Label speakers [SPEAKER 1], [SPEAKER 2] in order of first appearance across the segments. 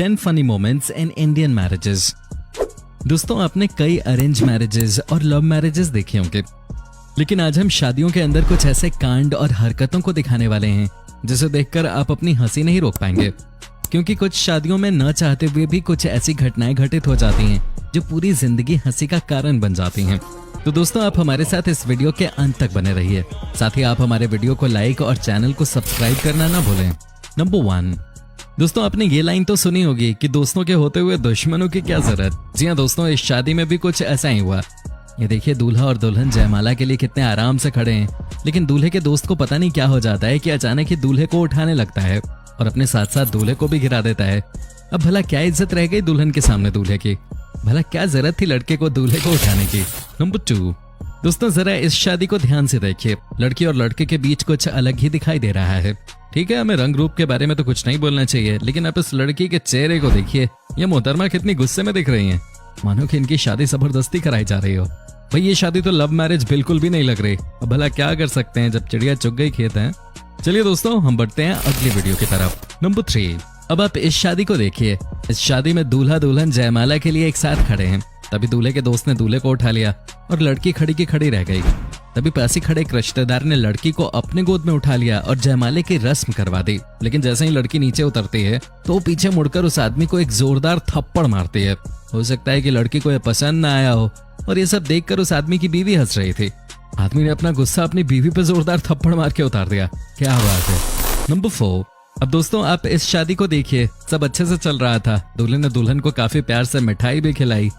[SPEAKER 1] 10 funny moments in Indian marriages. दोस्तों, आपने कई अरेंज मैरिजेस और लव मैरिजेस देखे होंगे, लेकिन आज हम शादियों के अंदर कुछ ऐसे कांड और हरकतों को दिखाने वाले हैं जिसे देखकर आप अपनी हंसी नहीं रोक पाएंगे, क्योंकि कुछ शादियों में न चाहते हुए भी कुछ ऐसी घटनाएं घटित हो जाती हैं जो पूरी जिंदगी हंसी का कारण बन जाती हैं। तो दोस्तों, आप हमारे साथ इस वीडियो के अंत तक बने रहिए। साथ ही आप हमारे वीडियो को लाइक और चैनल को सब्सक्राइब करना ना भूलें। नंबर 1। दोस्तों, आपने ये लाइन तो सुनी होगी कि दोस्तों के होते हुए दुश्मनों की क्या जरूरत। जी हाँ दोस्तों, इस शादी में भी कुछ ऐसा ही हुआ। ये देखिए, दूल्हा और दुल्हन जयमाला के लिए कितने आराम से खड़े हैं, लेकिन दूल्हे के दोस्त को पता नहीं क्या हो जाता है कि अचानक ही दूल्हे को उठाने लगता है और अपने साथ साथ दूल्हे को भी गिरा देता है। अब भला क्या इज्जत रह गई दुल्हन के सामने दूल्हे की? भला क्या जरूरत थी लड़के को दूल्हे को उठाने की? नंबर 2। दोस्तों, जरा इस शादी को ध्यान से देखिए। लड़की और लड़के के बीच कुछ अलग ही दिखाई दे रहा है। ठीक है, हमें रंग रूप के बारे में तो कुछ नहीं बोलना चाहिए, लेकिन आप इस लड़की के चेहरे को देखिए। ये मोहतरमा कितनी गुस्से में दिख रही हैं, मानो कि इनकी शादी जबरदस्ती कराई जा रही हो। भाई, ये शादी तो लव मैरिज बिल्कुल भी नहीं लग रही। अब भला क्या कर सकते हैं जब चिड़िया चुग गई खेत है। चलिए दोस्तों, हम बढ़ते हैं अगली वीडियो की तरफ। नंबर 3। अब आप इस शादी को देखिए। इस शादी में दूल्हा दुल्हन जयमाला के लिए एक साथ खड़े हैं। तभी दूल्हे के दोस्त ने दूल्हे को उठा लिया और लड़की खड़ी की खड़ी रह गई। तभी पास ही खड़े एक रिश्तेदार ने लड़की को अपने गोद में उठा लिया और जयमाले की रस्म करवा दी। लेकिन जैसे ही लड़की नीचे उतरती है तो वो पीछे मुड़कर उस आदमी को एक जोरदार थप्पड़ मारती है। हो सकता है कि लड़की को यह पसंद ना आया हो और ये सब देखकर उस आदमी की बीवी हंस रही थी। आदमी ने अपना गुस्सा अपनी बीवी पर जोरदार थप्पड़ मार के उतार दिया। क्या बात है। नंबर 4। अब दोस्तों, आप इस शादी को देखिए। सब अच्छे से चल रहा था। दूल्हे ने दुल्हन को काफी प्यार से मिठाई भी खिलाई,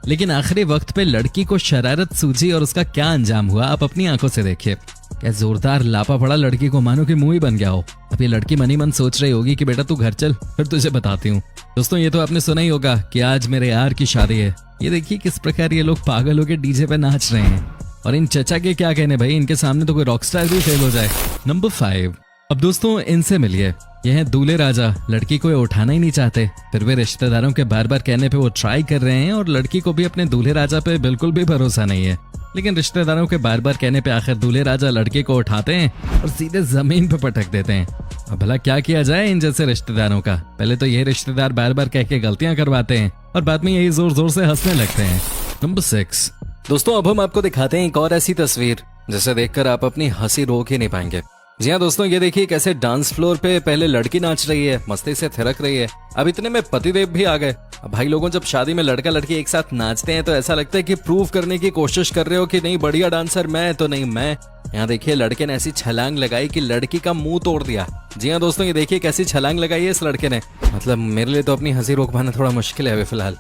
[SPEAKER 1] लेकिन आखिरी वक्त पे लड़की को शरारत सूझी और उसका क्या अंजाम हुआ आप अपनी आंखों से देखिए। क्या जोरदार लापा पड़ा लड़की को, मानो कि मुंह ही बन गया हो। अब ये लड़की मनी मन सोच रही होगी कि बेटा तू घर चल, फिर तुझे बताती हूँ। दोस्तों, ये तो आपने सुना ही होगा कि आज मेरे यार की शादी है। ये देखिए किस प्रकार ये लोग पागल होकर डीजे पे नाच रहे हैं। और इन चचा के क्या कहने भाई, इनके सामने तो कोई रॉकस्टार भी फेल हो जाए। नंबर 5। अब दोस्तों, इनसे मिलिए। यह है दूल्हे राजा। लड़की को ये उठाना ही नहीं चाहते, फिर वे रिश्तेदारों के बार बार कहने पे वो ट्राई कर रहे हैं और लड़की को भी अपने दूल्हे राजा पे बिल्कुल भी भरोसा नहीं है। लेकिन रिश्तेदारों के बार बार कहने पे आखिर दूल्हे राजा लड़के को उठाते हैं और सीधे जमीन पे पटक देते हैं। अब भला क्या किया जाए इन जैसे रिश्तेदारों का? पहले तो ये रिश्तेदार बार बार कह के गलतियां करवाते हैं और बाद में यही जोर जोर से हंसने लगते हैं। नंबर 6। दोस्तों, अब हम आपको दिखाते हैं एक और ऐसी तस्वीर जिसे देखकर आप अपनी हंसी रोक ही नहीं पाएंगे। जी हाँ दोस्तों, ये देखिए कैसे डांस फ्लोर पे पहले लड़की नाच रही है, मस्ती से थिरक रही है। अब इतने में पतिदेव भी आ गए। अब भाई लोगों, जब शादी में लड़का लड़की एक साथ नाचते हैं तो ऐसा लगता है कि प्रूव करने की कोशिश कर रहे हो कि नहीं बढ़िया डांसर मैं तो नहीं मैं। यहाँ देखिए लड़के ने ऐसी छलांग लगाई कि लड़की का मुंह तोड़ दिया। जी हाँ दोस्तों, ये देखिए कैसी छलांग लगाई है इस लड़के ने। मतलब मेरे लिए तो अपनी हंसी रोक पाना थोड़ा मुश्किल है अभी फिलहाल।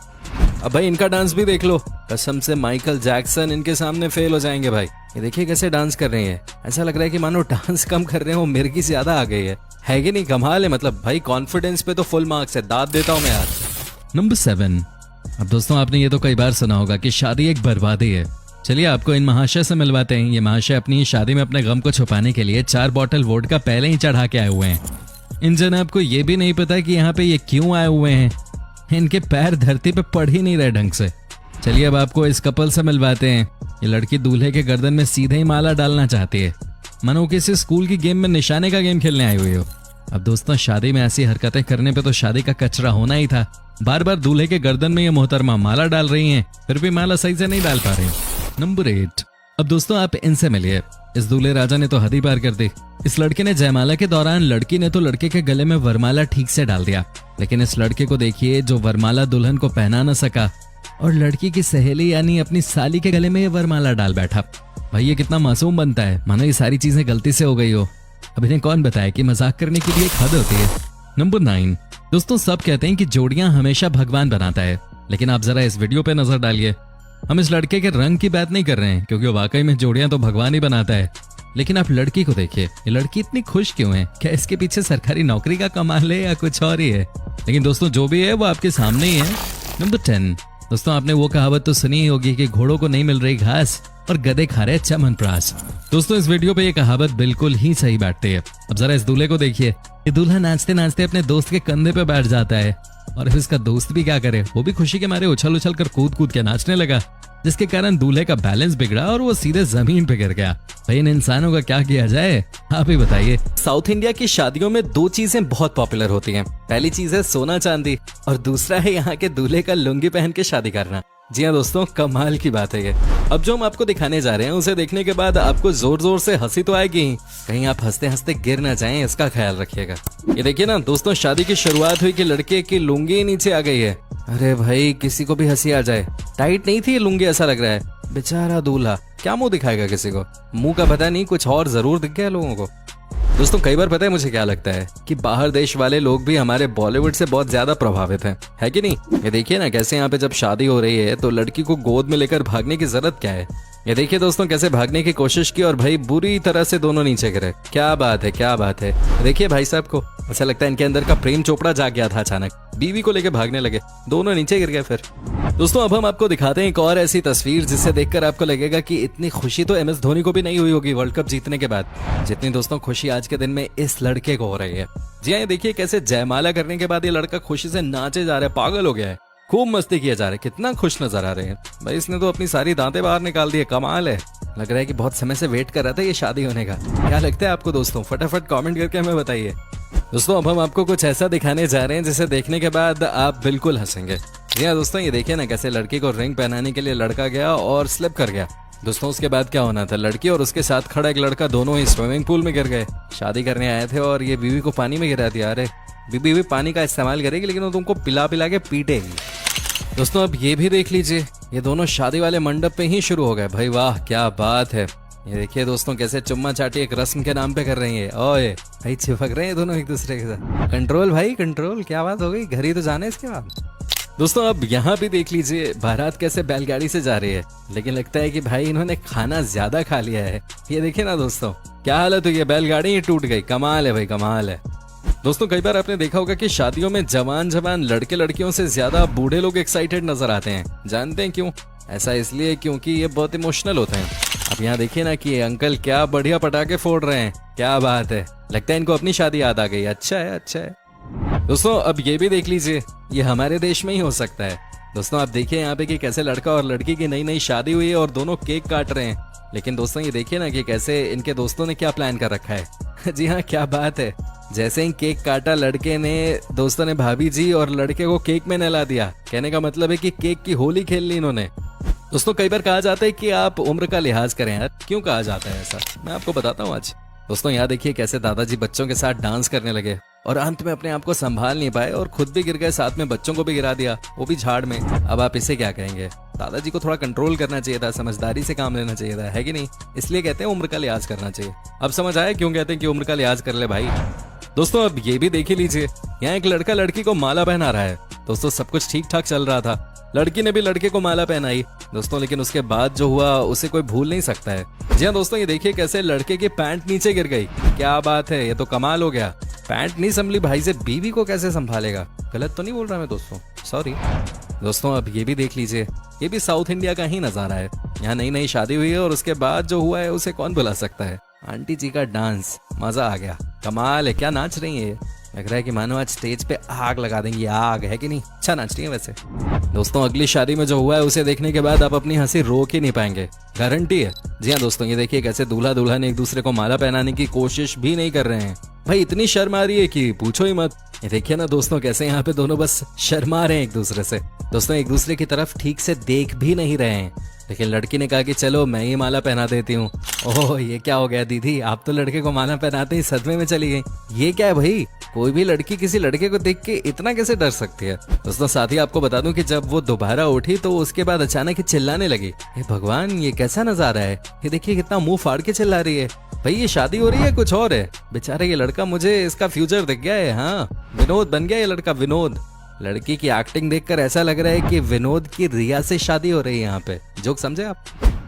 [SPEAKER 1] अब भाई इनका डांस भी देख लो, कसम से माइकल जैक्सन इनके सामने फेल हो जाएंगे भाई। ये देखिए कैसे डांस कर रही है। ऐसा लग रहा है कि मानो डांस कम कर रहे हो, मिर्गी ज्यादा आ गई है कि नहीं? कमाल है। मतलब भाई कॉन्फिडेंस पे तो फुल मार्क्स है, दाद देता हूँ मैं यार। नंबर 7। अब दोस्तों, आपने ये तो कई बार सुना होगा कि शादी एक बर्बादी है। चलिए आपको इन महाशय से मिलवाते हैं। ये महाशय अपनी शादी में अपने गम को छुपाने के लिए 4 बॉटल वोडका पहले ही चढ़ा के आए हुए हैं। इन जनाब को ये भी नहीं पता कि यहाँ पे ये क्यों आए हुए हैं। इनके पैर धरती पे पड़ ही नहीं रहे ढंग से। चलिए अब आपको इस कपल से मिलवाते हैं। ये लड़की दूल्हे के गर्दन में सीधे ही माला डालना चाहती है, मानो किसी स्कूल की गेम में निशाने का गेम खेलने आई हुई हो। अब दोस्तों, शादी में ऐसी हरकतें करने पे तो शादी का कचरा होना ही था। बार बार दूल्हे के गर्दन में ये मोहतरमा माला डाल रही हैं, फिर भी माला सही से नहीं डाल पा रही। नंबर 8। अब दोस्तों, आप इनसे मिलिए। इस दूल्हे राजा ने तो हद ही पार कर दी। इस लड़के ने जयमाला के दौरान लड़की ने तो लड़के के गले में वरमाला ठीक से डाल दिया, लेकिन इस लड़के को देखिए जो वरमाला दुल्हन को पहना न सका और लड़की की सहेली यानी अपनी साली के गले में ये वरमाला डाल बैठा। भाई ये कितना मासूम बनता है, मानो ये सारी चीजें गलती से हो गई हो। अब इन्हें कौन बताए कि मजाक करने की भी एक हद होती है। नंबर 9। दोस्तों, सब कहते हैं कि जोड़ियां हमेशा भगवान बनाता है, लेकिन आप जरा इस वीडियो पे नजर डालिए। हम इस लड़के के रंग की बात नहीं कर रहे हैं, क्योंकि वाकई में जोड़ियां तो भगवान ही बनाता है। लेकिन आप लड़की को देखिए। ये लड़की इतनी खुश क्यों है? क्या इसके पीछे सरकारी नौकरी का कमाल है या कुछ और ही है? लेकिन दोस्तों, जो भी है वो आपके सामने ही है। नंबर 10। दोस्तों, आपने वो कहावत तो सुनी ही होगी कि घोड़ों को नहीं मिल रही घास और गधे खा रहे च्यवनप्राश। दोस्तों, इस वीडियो पे ये कहावत बिल्कुल ही सही बैठती है। अब जरा इस दूल्हे को देखिए। ये दूल्हा नाचते नाचते अपने दोस्त के कंधे पे बैठ जाता है और इसका दोस्त भी क्या करे, वो भी खुशी के मारे उछल उछल कर कूद कूद के नाचने लगा। जिसके कारण दूल्हे का बैलेंस बिगड़ा और वो सीधे जमीन पे गिर गया। भाई इन इंसानों का क्या किया जाए, आप ही बताइए। साउथ इंडिया की शादियों में दो चीजें बहुत पॉपुलर होती हैं। पहली चीज है सोना चांदी और दूसरा है यहाँ के दूल्हे का लुंगी पहन के शादी करना। जी हाँ दोस्तों, कमाल की बात है ये। अब जो हम आपको दिखाने जा रहे हैं उसे देखने के बाद आपको जोर जोर से हंसी तो आएगी, कहीं आप हंसते हंसते गिर ना जाएं, इसका ख्याल रखिएगा। ये देखिए ना दोस्तों, शादी की शुरुआत हुई कि लड़के की लुंगी नीचे आ गई है। अरे भाई किसी को भी हंसी आ जाए, टाइट नहीं थी ये लुंगी, ऐसा लग रहा है। बेचारा दूल्हा क्या मुंह दिखाएगा किसी को, मुंह का पता नहीं, कुछ और जरूर दिख गया लोगों को। दोस्तों कई बार पता है मुझे क्या लगता है कि बाहर देश वाले लोग भी हमारे बॉलीवुड से बहुत ज्यादा प्रभावित हैं, है कि नहीं। ये देखिए ना कैसे यहाँ पे जब शादी हो रही है तो लड़की को गोद में लेकर भागने की जरूरत क्या है। ये देखिए दोस्तों कैसे भागने की कोशिश की और भाई बुरी तरह से दोनों नीचे गिरे। क्या बात है, क्या बात है। देखिए भाई साहब को ऐसा लगता है इनके अंदर का प्रेम चोपड़ा जाग गया था, अचानक बीवी को लेकर भागने लगे, दोनों नीचे गिर गए। फिर दोस्तों अब हम आपको दिखाते हैं एक और ऐसी तस्वीर जिसे देखकर आपको लगेगा कि इतनी खुशी तो MS धोनी को भी नहीं हुई होगी वर्ल्ड कप जीतने के बाद, जितनी दोस्तों खुशी आज के दिन में इस लड़के को हो रही है। जी हाँ, देखिए कैसे जयमाला करने के बाद ये लड़का खुशी से नाचे जा रहा है, पागल हो गया है, खूब मस्ती किया जा रहा है, कितना खुश नजर आ रहे हैं। भाई इसने तो अपनी सारी दांतें बाहर निकाल दी है, कमाल है। लग रहा है कि बहुत समय से वेट कर रहा था ये शादी होने का। क्या लगता है आपको दोस्तों, फटाफट कमेंट करके हमें बताइए। दोस्तों अब हम आपको कुछ ऐसा दिखाने जा रहे हैं जिसे देखने के बाद आप बिल्कुल हंसेंगे। जी हाँ दोस्तों, ये देखिए ना कैसे लड़की को रिंग पहनाने के लिए लड़का गया और स्लिप कर गया। दोस्तों उसके बाद क्या होना था, लड़की और उसके साथ खड़ा एक लड़का दोनों ही स्विमिंग पूल में गिर गए। शादी करने आए थे और ये बीवी को पानी में गिरा दिया। अरे बीवी भी पानी का इस्तेमाल करेगी लेकिन वो तुमको पिला पिला के पीटेगी। दोस्तों अब ये भी देख लीजिए, ये दोनों शादी वाले मंडप पे ही शुरू हो गए। भाई वाह क्या बात है। ये देखिए दोस्तों कैसे चुम्मा चाटी एक रस्म के नाम पे कर रही है। ओए भाई चिपक रहे हैं दोनों एक दूसरे के साथ। कंट्रोल भाई कंट्रोल, क्या बात हो गई, घर ही तो जाना है इसके बाद। दोस्तों अब यहाँ भी देख लीजिए बारात कैसे बैलगाड़ी से जा रही है, लेकिन लगता है कि भाई इन्होंने खाना ज्यादा खा लिया है। ये देखिए ना दोस्तों क्या हालत हुई है, बैलगाड़ी ही टूट गई। कमाल है भाई, कमाल है। दोस्तों कई बार आपने देखा होगा कि शादियों में जवान जवान लड़के लड़कियों से ज्यादा बूढ़े लोग एक्साइटेड नजर आते हैं। जानते हैं क्यों? ऐसा इसलिए क्योंकि ये बहुत इमोशनल होते हैं। अब यहाँ देखिए ना कि ये अंकल क्या बढ़िया पटाखे फोड़ रहे हैं, क्या बात है। लगता है इनको अपनी शादी याद आ गई। अच्छा है, अच्छा है। दोस्तों अब ये भी देख लीजिए, ये हमारे देश में ही हो सकता है। दोस्तों आप देखिए यहाँ पे कि कैसे लड़का और लड़की की नई नई शादी हुई है और दोनों केक काट रहे हैं। लेकिन दोस्तों ये देखिए ना कि कैसे इनके दोस्तों ने क्या प्लान कर रखा है। जी हाँ क्या बात है, जैसे ही केक काटा लड़के ने, दोस्तों ने भाभी जी और लड़के को केक में नहला दिया। कहने का मतलब है कि केक की होली खेल ली इन्होंने। दोस्तों कई बार कहा जाता है कि आप उम्र का लिहाज करें। यार क्यों कहा जाता है ऐसा, मैं आपको बताता हूँ आज। दोस्तों यहाँ देखिए कैसे दादाजी बच्चों के साथ डांस करने लगे और अंत में अपने आप को संभाल नहीं पाए और खुद भी गिर गए, साथ में बच्चों को भी गिरा दिया, वो भी झाड़ में। अब आप इसे क्या कहेंगे? दादाजी को थोड़ा कंट्रोल करना चाहिए था, समझदारी से काम लेना चाहिए था, है कि नहीं? इसलिए कहते हैं उम्र का लिहाज करना चाहिए। अब समझ आया क्यों कहते हैं कि उम्र का लिहाज कर ले भाई। दोस्तों अब ये भी देख ही लीजिए, यहाँ एक लड़का लड़की को माला पहना रहा है। दोस्तों सब कुछ ठीक ठाक चल रहा था, लड़की ने भी लड़के को माला पहनाई दोस्तों, लेकिन उसके बाद जो हुआ उसे कोई भूल नहीं सकता है। जी हाँ दोस्तों, ये देखिए कैसे लड़के की पैंट नीचे गिर गई। क्या बात है, ये तो कमाल हो गया। पैंट नहीं संभली भाई से, बीवी को कैसे संभालेगा? गलत तो नहीं बोल रहा मैं दोस्तों, सॉरी। दोस्तों अब ये भी देख लीजिए, ये भी साउथ इंडिया का ही नजारा है। यहाँ नई नई शादी हुई है और उसके बाद जो हुआ है उसे कौन भुला सकता है। आंटी जी का डांस, मजा आ गया, कमाल है। क्या नाच रही है, लग रहा है कि मानो आज स्टेज पे आग लगा देंगी। आग है कि नहीं? अच्छा नाच रही है वैसे। दोस्तों अगली शादी में जो हुआ है उसे देखने के बाद आप अपनी हंसी रोक ही नहीं पाएंगे, गारंटी है। जी हाँ दोस्तों, ये देखिए कैसे दूल्हा दुल्हन एक दूसरे को माला पहनाने की कोशिश भी नहीं कर रहे हैं। भाई इतनी शर्म आ रही है कि पूछो ही मत। ये देखिए ना दोस्तों कैसे यहाँ पे दोनों बस शर्मा रहे हैं एक दूसरे से। दोस्तों एक दूसरे की तरफ ठीक से देख भी नहीं रहे हैं, लेकिन लड़की ने कहा कि चलो मैं ही माला पहना देती हूँ। ओह ये क्या हो गया दीदी, आप तो लड़के को माला पहनाते ही सदमे में चली गई। ये क्या है भाई, कोई भी लड़की किसी लड़के को देख के इतना कैसे डर सकती है? दोस्तों साथ ही आपको बता दूं कि जब वो दोबारा उठी तो उसके बाद अचानक ही चिल्लाने लगी। हे भगवान, ये कैसा नजारा है? ये देखिए कितना मुंह फाड़ के चिल्ला रही है। भाई ये शादी हो रही है कुछ और है? बेचारा ये लड़का, मुझे इसका फ्यूचर दिख गया है। हाँ विनोद बन गया ये लड़का, विनोद। लड़की की एक्टिंग देखकर ऐसा लग रहा है कि विनोद की रिया से शादी हो रही है यहाँ पे। जोक समझे आप?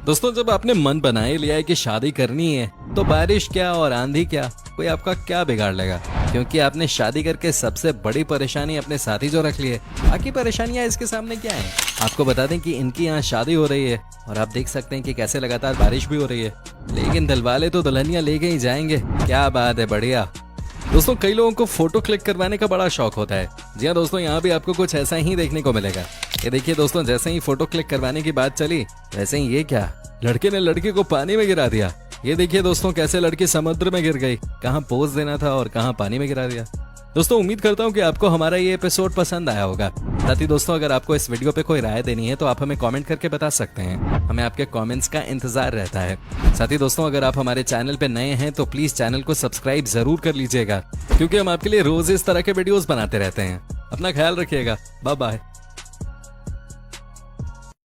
[SPEAKER 1] दोस्तों जब आपने मन बना ही लिया है कि शादी करनी है तो बारिश क्या और आंधी क्या, कोई आपका क्या बिगाड़ लेगा? क्योंकि आपने शादी करके सबसे बड़ी परेशानी अपने साथ ही जो रख ली है। बाकी परेशानियां इसके सामने क्या है? आपको बता दें कि इनकी यहाँ शादी हो रही है और आप देख सकते हैं कि कैसे लगातार बारिश भी हो रही है, लेकिन दिलवाले तो दुल्हनियां लेके ही जाएंगे। क्या बात है, बढ़िया। दोस्तों कई लोगों को फोटो क्लिक करवाने का बड़ा शौक होता है। जी हाँ दोस्तों, यहाँ भी आपको कुछ ऐसा ही देखने को मिलेगा। ये देखिए दोस्तों, जैसे ही फोटो क्लिक करवाने की बात चली वैसे ही ये क्या, लड़के ने लड़की को पानी में गिरा दिया। ये देखिए दोस्तों, कैसे लड़की समुद्र में गिर गई, कहाँ पोज देना था और कहाँ पानी में गिरा दिया। दोस्तों उम्मीद करता हूँ कि आपको हमारा ये एपिसोड पसंद आया होगा। साथ ही दोस्तों, अगर आपको इस वीडियो पे कोई राय देनी है तो आप हमें कमेंट करके बता सकते हैं। हमें आपके कमेंट्स का इंतजार रहता है। साथ ही दोस्तों, अगर आप हमारे चैनल पे नए हैं तो प्लीज चैनल को सब्सक्राइब जरूर कर लीजिएगा, क्योंकि हम आपके लिए रोज इस तरह के वीडियोस बनाते रहते हैं। अपना ख्याल रखिएगा। Bye bye.